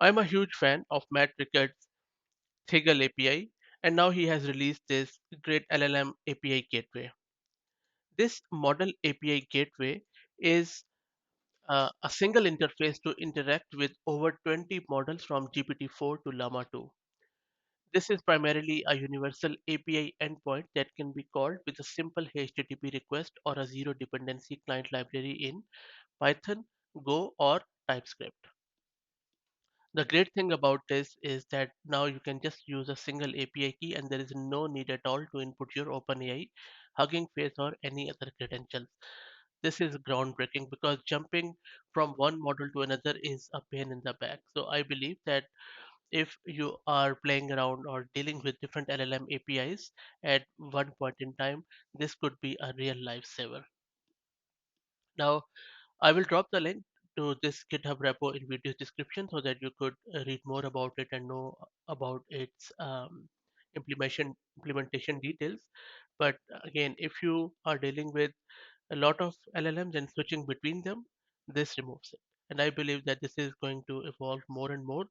I'm a huge fan of Matt Rickard's Thiggle API, and now he has released this great LLM API Gateway. This model API Gateway is a single interface to interact with over 20 models from GPT-4 to Llama 2. This is primarily a universal API endpoint that can be called with a simple HTTP request or a zero dependency client library in Python, Go, or TypeScript. The great thing about this is that now you can just use a single API key and there is no need at all to input your OpenAI, Hugging Face, or any other credentials. This is groundbreaking because jumping from one model to another is a pain in the back. So I believe that if you are playing around or dealing with different LLM APIs at one point in time, this could be a real lifesaver. Now, I will drop the link to this GitHub repo in video description so that you could read more about it and know about its implementation details. But again, if you are dealing with a lot of LLMs and switching between them, this removes it. And I believe that this is going to evolve more and more.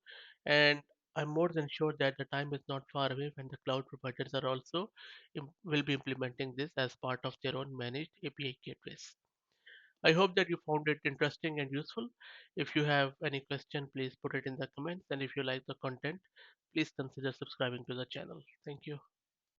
And I'm more than sure that the time is not far away when the cloud providers are also will be implementing this as part of their own managed API gateways. I hope that you found it interesting and useful. If you have any question, please put it in the comments. And if you like the content, please consider subscribing to the channel. Thank you.